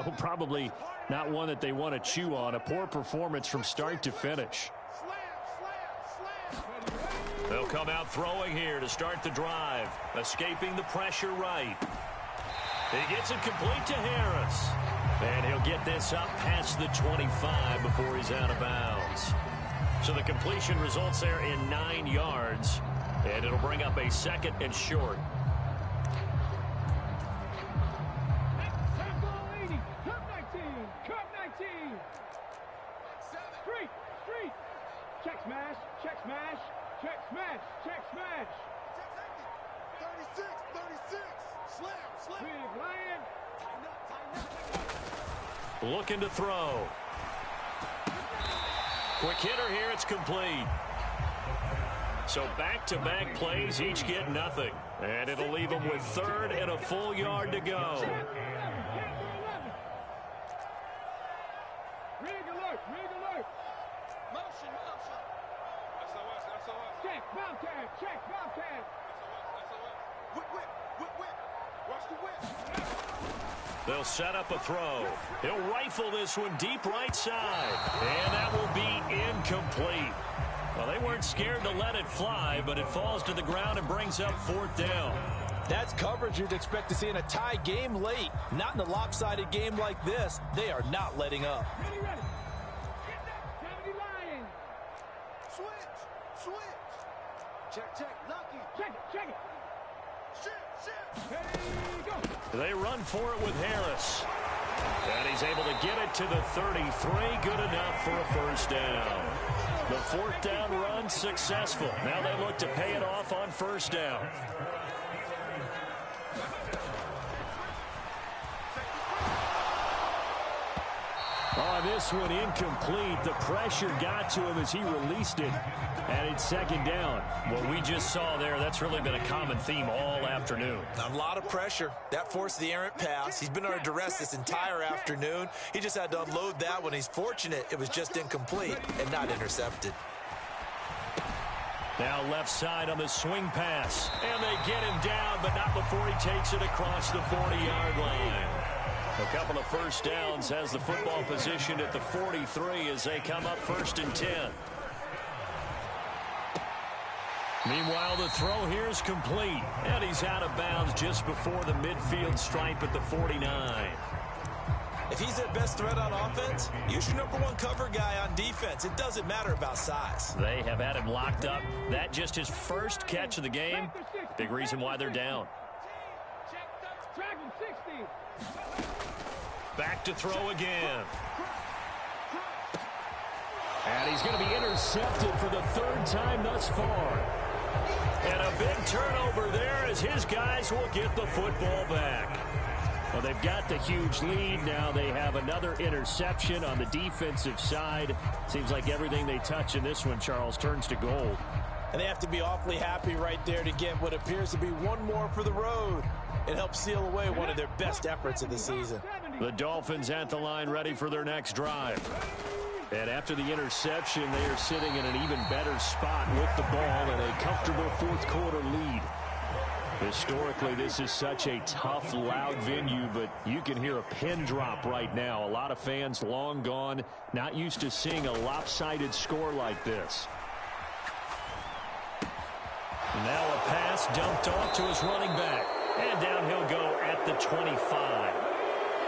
Oh, probably not one that they want to chew on. A poor performance from start to finish. They'll come out throwing here to start the drive. Escaping the pressure right. He gets it complete to Harris. And he'll get this up past the 25 before he's out of bounds. So the completion results there in 9 yards. And it'll bring up a 2nd and short. Check smash, check smash, check smash, check smash. 36, slam. Big Lion. Looking to throw. Quick hitter here, it's complete. So back-to-back plays, each get nothing. And it'll leave them with 3rd and a full yard to go. Rig alert. Motion. Check, Bobcat. Whip. Watch the whip. They'll set up a throw. He'll rifle this one deep right side. And that will be incomplete. Well, they weren't scared to let it fly, but it falls to the ground and brings up 4th down. That's coverage you'd expect to see in a tie game late. Not in a lopsided game like this. They are not letting up. Ready. Get that, Cavity Lion. Switch. Check. Lucky. Check it. Shit. There you go. They run for it with Harris. And he's able to get it to the 33. Good enough for a 1st down. The 4th down run successful. Now they look to pay it off on 1st down. Oh, this one incomplete. The pressure got to him as he released it. And it's 2nd down. What we just saw there, that's really been a common theme all afternoon. A lot of pressure. That forced the errant pass. He's been under duress this entire afternoon. He just had to unload that one. He's fortunate it was just incomplete and not intercepted. Now left side on the swing pass. And they get him down, but not before he takes it across the 40-yard line. A couple of 1st downs has the football position at the 43 as they come up 1st and 10. Meanwhile, the throw here is complete. And he's out of bounds just before the midfield stripe at the 49. If he's their best threat on offense, use your #1 cover guy on defense. It doesn't matter about size. They have had him locked up. That just his first catch of the game. Big reason why they're down. Back to throw again. And he's going to be intercepted for the 3rd time thus far. And a big turnover there as his guys will get the football back. Well, they've got the huge lead. Now they have another interception on the defensive side. Seems like everything they touch in this one, Charles, turns to gold. And they have to be awfully happy right there to get what appears to be one more for the road. It helps seal away one of their best efforts of the season. The Dolphins at the line ready for their next drive. And after the interception, they are sitting in an even better spot with the ball and a comfortable 4th quarter lead. Historically, this is such a tough, loud venue, but you can hear a pin drop right now. A lot of fans long gone, not used to seeing a lopsided score like this. Now a pass dumped off to his running back. And down he'll go at the 25.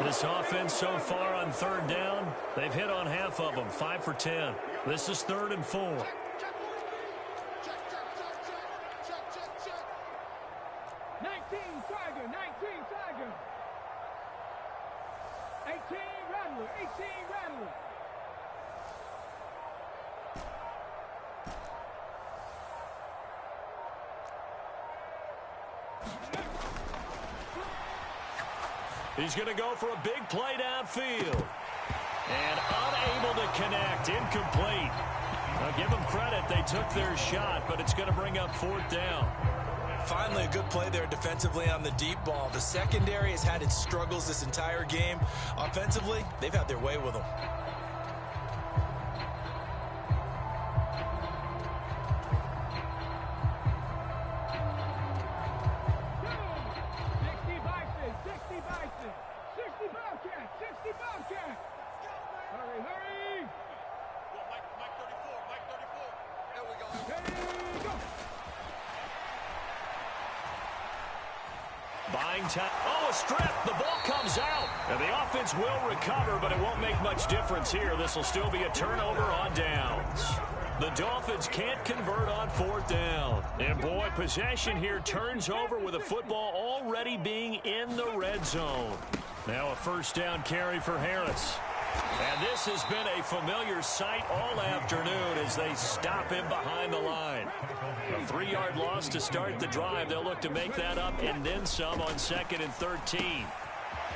This offense so far on 3rd down, they've hit on half of them, 5 for 10. This is 3rd and 4. 19 Tiger. 18 Rattler. He's going to go for a big play downfield. And unable to connect, incomplete. Now give them credit, they took their shot, but it's going to bring up 4th down. Finally, a good play there defensively on the deep ball. The secondary has had its struggles this entire game. Offensively, they've had their way with them. Hurry, hurry! Mike 34, Mike 34. There we go. Hey, go! Buying time. Oh, a strip. The ball comes out. And the offense will recover, but it won't make much difference here. This will still be a turnover on downs. The Dolphins can't convert on 4th down. And, boy, possession here turns over with the football already being in the red zone. Now a 1st down carry for Harris. And this has been a familiar sight all afternoon as they stop him behind the line. A 3-yard loss to start the drive. They'll look to make that up and then some on 2nd and 13.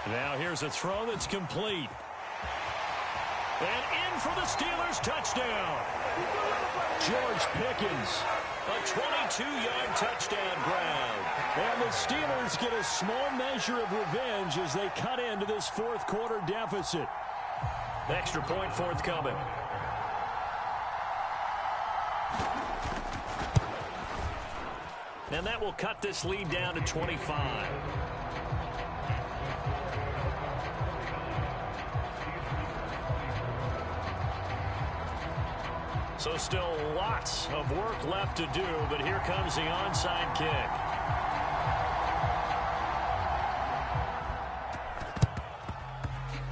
Now here's a throw that's complete. And in for the Steelers touchdown. George Pickens, a 22-yard touchdown grab. And the Steelers get a small measure of revenge as they cut into this 4th quarter deficit. Extra point forthcoming. And that will cut this lead down to 25. So still lots of work left to do, but here comes the onside kick.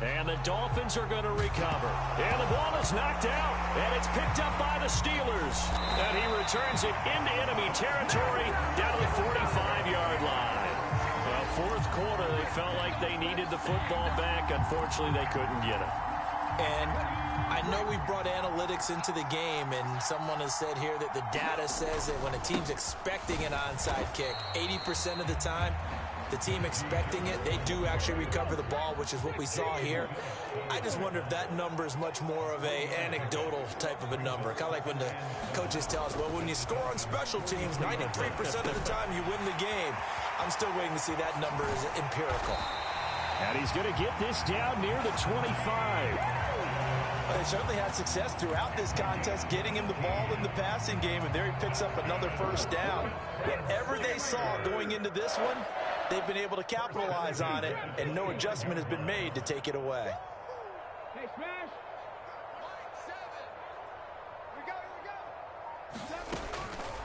And the Dolphins are going to recover. And the ball is knocked out. And it's picked up by the Steelers. And he returns it into enemy territory down to the 45-yard line. Well, 4th quarter, they felt like they needed the football back. Unfortunately, they couldn't get it. And I know we brought analytics into the game, and someone has said here that the data says that when a team's expecting an onside kick, 80% of the time, the team expecting it, they do actually recover the ball, which is what we saw here. I just wonder if that number is much more of a anecdotal type of a number. Kind of like when the coaches tell us, well, when you score on special teams, 93% of the time you win the game. I'm still waiting to see that number is empirical. And he's going to get this down near the 25. Well, they certainly had success throughout this contest getting him the ball in the passing game, and there he picks up another 1st down. Whatever they saw going into this one, they've been able to capitalize on it, and no adjustment has been made to take it away. Hey, smash!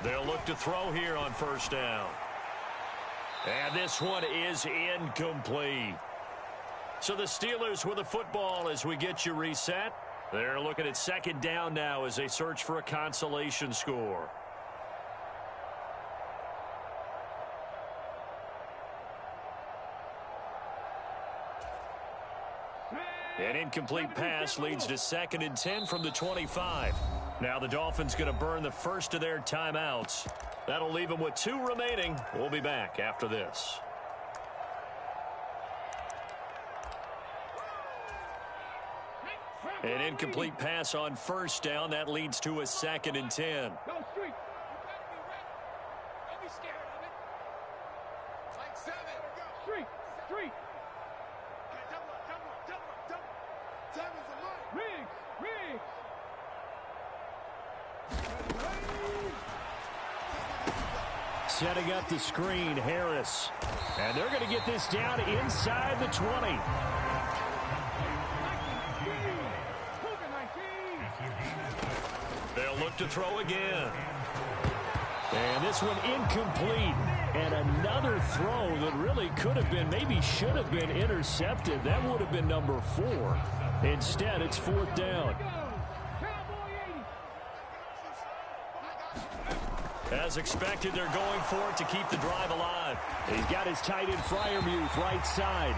They'll look to throw here on 1st down. And this one is incomplete. So the Steelers with the football as we get you reset. They're looking at 2nd down now as they search for a consolation score. An incomplete pass leads to 2nd and 10 from the 25. Now the Dolphins going to burn the first of their timeouts. That'll leave them with 2 remaining. We'll be back after this. An incomplete pass on 1st down. That leads to a 2nd and 10. Go street! Don't be scared of it. Mike 7. Street! Street! Double. 7's a Mike. Riggs! Riggs! Setting up the screen, Harris. And they're going to get this down inside the 20. They'll look to throw again. And this one incomplete. And another throw that really could have been, maybe should have been intercepted. That would have been number 4. Instead, it's 4th down. As expected, they're going for it to keep the drive alive. He's got his tight end Freiermuth right side.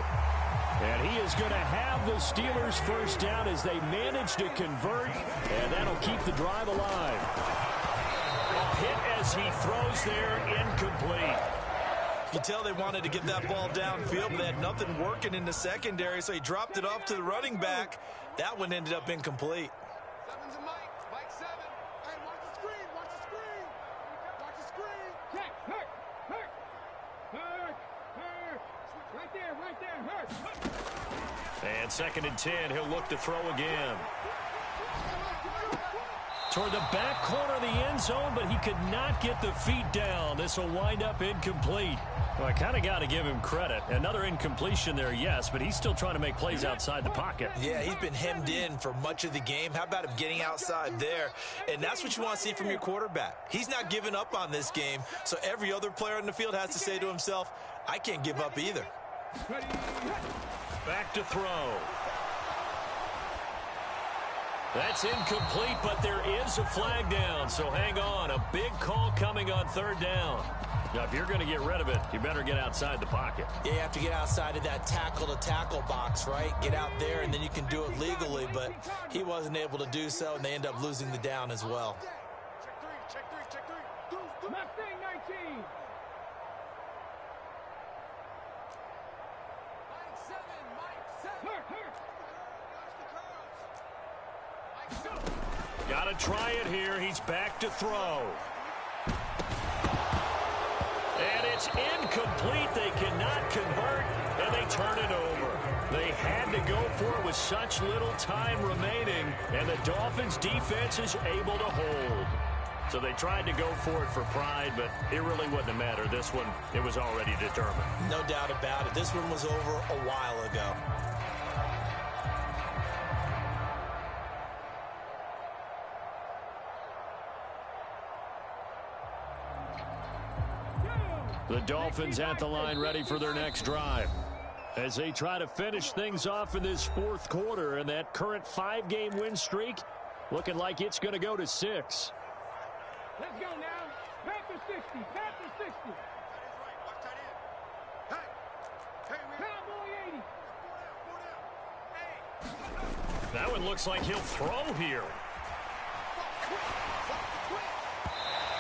And he is going to have the Steelers 1st down as they manage to convert. And that'll keep the drive alive. A hit as he throws there, incomplete. You can tell they wanted to get that ball downfield, but they had nothing working in the secondary, so he dropped it off to the running back. That one ended up incomplete. 7's a Mike. Mike 7. Hey, watch the screen. Watch the screen. Watch the screen. Check! Hurt! Hurt! Hurt! Hurt! Right there! Hurt! And 2nd and 10, he'll look to throw again. toward the back corner of the end zone, but he could not get the feet down. This will wind up incomplete. Well, I kind of got to give him credit. Another incompletion there, yes, but he's still trying to make plays outside the pocket. Yeah, he's been hemmed in for much of the game. How about him getting outside there? And that's what you want to see from your quarterback. He's not giving up on this game, so every other player in the field has to say to himself, I can't give up either. Back to throw. That's incomplete, but there is a flag down, so hang on. A big call coming on third down. Now, if you're going to get rid of it, you better get outside the pocket. Yeah, you have to get outside of that tackle-to-tackle box, right? Get out there, and then you can do it legally, but he wasn't able to do so, and they end up losing the down as well. Check three. Mustang 19. Mike 7. Got to try it here. He's back to throw. And it's incomplete. They cannot convert, and they turn it over. They had to go for it with such little time remaining, and the Dolphins' defense is able to hold. So they tried to go for it for pride, but it really wouldn't have mattered. This one, it was already determined. No doubt about it. This one was over a while ago. The Dolphins at the line ready for their next drive as they try to finish things off in this fourth quarter, and that current 5-game win streak looking like it's going to go to 6. Let's go now. Panther 60. Panther 60. Watch tight end. Hey, Cowboy 80. That one looks like he'll throw here.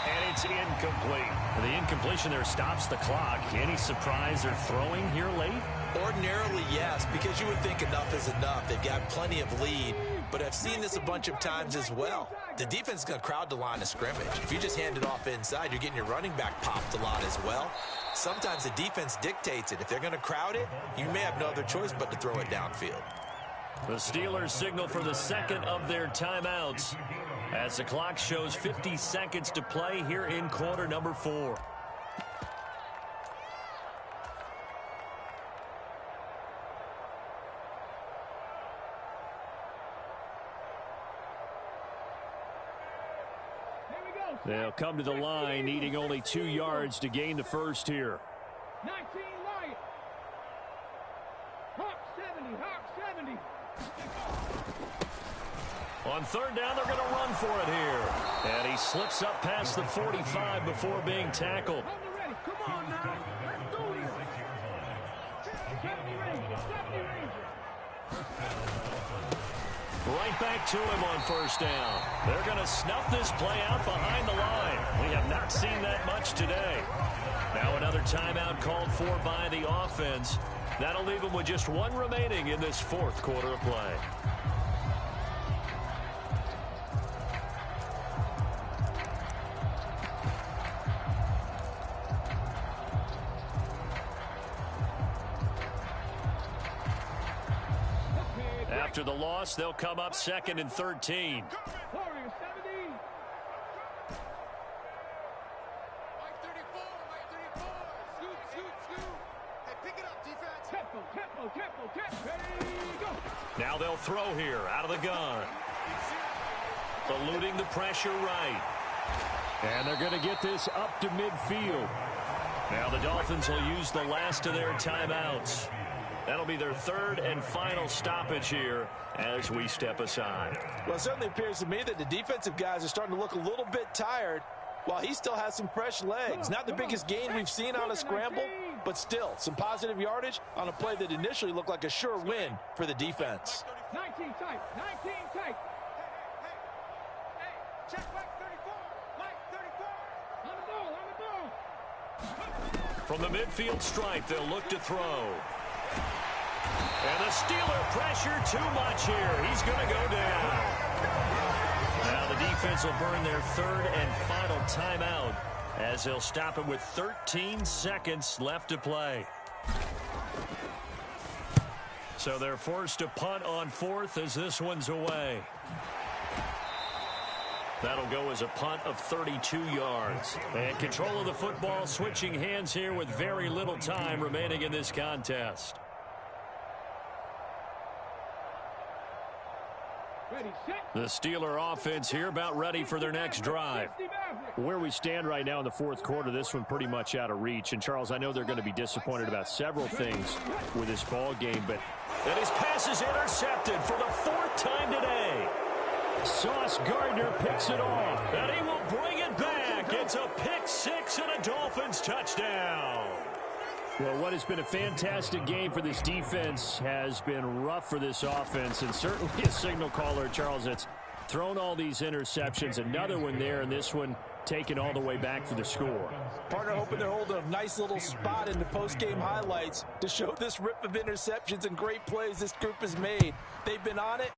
And it's incomplete. The incompletion there stops the clock. Any surprise they're throwing here late? Ordinarily, yes, because you would think enough is enough. They've got plenty of lead, but I've seen this a bunch of times as well. The defense is going to crowd the line of scrimmage. If you just hand it off inside, you're getting your running back popped a lot as well. Sometimes the defense dictates it. If they're going to crowd it, you may have no other choice but to throw it downfield. The Steelers signal for the second of their timeouts as the clock shows 50 seconds to play here in quarter number 4. They'll come to the line needing only 2 yards to gain the first here. 19 Lions. Hawk 70. Hawk 70. On third down, they're going to run for it here. And he slips up past the 45 before being tackled. On the ready. Come on now. Let's do this. 70 Ranger. 70 Ranger. Right back to him on first down. They're going to snuff this play out behind the line. We have not seen that much today. Now another timeout called for by the offense. That'll leave them with just 1 remaining in this fourth quarter of play. After the loss, they'll come up 2nd and 13. Warriors 70. Mike 34. Scoot. Hey, pick it up, defense. Tempo. Ready, go. Now they'll throw here out of the gun. Eluding the pressure right. And they're going to get this up to midfield. Now the Dolphins will use the last of their timeouts. That'll be their 3rd and final stoppage here as we step aside. Well, it certainly appears to me that the defensive guys are starting to look a little bit tired while he still has some fresh legs. Not the biggest gain we've seen on a scramble, but still some positive yardage on a play that initially looked like a sure win for the defense. 19 tight. Hey, check Mike 34. Mike 34. On the ball. From the midfield stripe, they'll look to throw. And the Steeler pressure too much here. He's going to go down. Now the defense will burn their 3rd and final timeout as they'll stop it with 13 seconds left to play. So they're forced to punt on 4th as this one's away. That'll go as a punt of 32 yards. And control of the football switching hands here with very little time remaining in this contest. The Steeler offense here about ready for their next drive. Where we stand right now in the fourth quarter, this one pretty much out of reach. And, Charles, I know they're going to be disappointed about several things with this ball game, but... And his pass is intercepted for the fourth time today. Sauce Gardner picks it off. And he will bring it back. It's a pick six and a Dolphins touchdown. Well, what has been a fantastic game for this defense has been rough for this offense, and certainly a signal caller, Charles, that's thrown all these interceptions. Another one there, and this one taken all the way back for the score. Partner hoping they're holding a nice little spot in the post-game highlights to show this rip of interceptions and great plays this group has made. They've been on it.